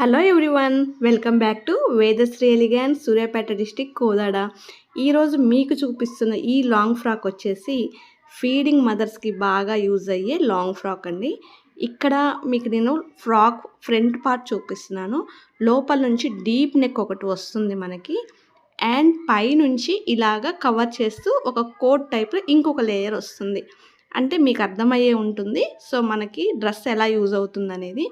Hello everyone, welcome back to Vedasri elegance, Suryapet district, Kodad. ఈరోజు మీకు చూపిస్తున్న ఈ లాంగ్ ఫ్రాక్ వచ్చేసి ఫీడింగ్ మదర్స్కి బాగా యూజ్ అయ్యే లాంగ్ ఫ్రాక్ అండి. ఇక్కడ మీకు నేను ఫ్రాక్ ఫ్రంట్ పార్ట్ చూపిస్తున్నాను. లోపల నుంచి డీప్ నెక్ ఒకటి వస్తుంది మనకి, అండ్ పైనుంచి ఇలాగా కవర్ చేస్తూ ఒక కోట్ టైప్లో ఇంకొక లేయర్ వస్తుంది. అంటే మీకు అర్థమయ్యే ఉంటుంది సో మనకి డ్రెస్ ఎలా యూజ్ అవుతుంది అనేది.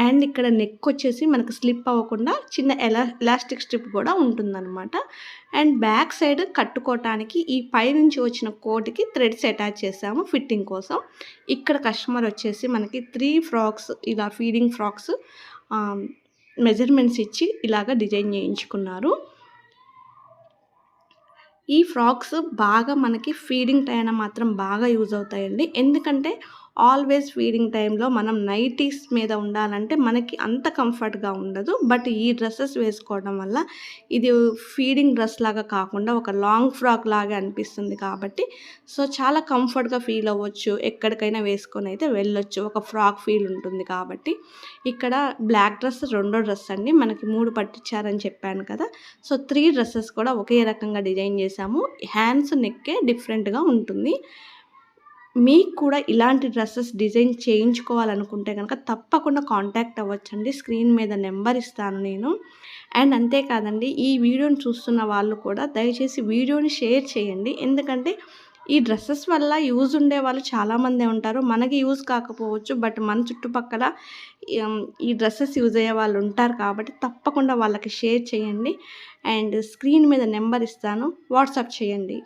అండ్ ఇక్కడ నెక్ వచ్చేసి మనకు స్లిప్ అవ్వకుండా చిన్న ఎలాస్టిక్ స్ట్రిప్ కూడా ఉంటుందన్నమాట. అండ్ బ్యాక్ సైడ్ కట్టుకోవటానికి ఈ పైనుంచి వచ్చిన కోట్కి థ్రెడ్స్ అటాచ్ చేసాము ఫిట్టింగ్ కోసం. ఇక్కడ కస్టమర్ వచ్చేసి మనకి 3 ఫ్రాక్స్ ఇలా ఫీడింగ్ ఫ్రాక్స్ మెజర్మెంట్స్ ఇచ్చి ఇలాగ డిజైన్ చేయించుకున్నారు. ఈ ఫ్రాక్స్ బాగా మనకి ఫీడింగ్ టైంలో మాత్రం బాగా యూజ్ అవుతాయండి. ఎందుకంటే ఆల్వేస్ ఫీడింగ్ టైంలో మనం నైటీస్ మీద ఉండాలంటే మనకి అంత కంఫర్ట్గా ఉండదు. బట్ ఈ డ్రెస్సెస్ వేసుకోవడం వల్ల ఇది ఫీడింగ్ డ్రెస్ లాగా కాకుండా ఒక లాంగ్ ఫ్రాక్ లాగా అనిపిస్తుంది కాబట్టి సో చాలా కంఫర్ట్గా ఫీల్ అవ్వచ్చు. ఎక్కడికైనా వేసుకొని అయితే వెళ్ళొచ్చు. ఒక ఫ్రాక్ ఫీల్ ఉంటుంది కాబట్టి. ఇక్కడ బ్లాక్ డ్రెస్ రెండో డ్రెస్ అండి. మనకి 3 పట్టించారని చెప్పాను కదా. సో 3 డ్రెస్సెస్ కూడా ఒకే రకంగా డిజైన్ చేశాము. హ్యాండ్స్ నెక్కే డిఫరెంట్గా ఉంటుంది. మీకు కూడా ఇలాంటి డ్రెస్సెస్ డిజైన్ చేయించుకోవాలనుకుంటే కనుక తప్పకుండా కాంటాక్ట్ అవ్వచ్చండి. స్క్రీన్ మీద నెంబర్ ఇస్తాను నేను. అండ్ అంతేకాదండి, ఈ వీడియోని చూస్తున్న వాళ్ళు కూడా దయచేసి వీడియోని షేర్ చేయండి. ఎందుకంటే ఈ డ్రెస్సెస్ వల్ల యూజ్ ఉండే వాళ్ళు చాలామందే ఉంటారు. మనకి యూజ్ కాకపోవచ్చు, బట్ మన చుట్టుపక్కల ఈ డ్రెస్సెస్ యూజ్ అయ్యే వాళ్ళు ఉంటారు కాబట్టి తప్పకుండా వాళ్ళకి షేర్ చేయండి. అండ్ స్క్రీన్ మీద నెంబర్ ఇస్తాను, వాట్సాప్ చేయండి.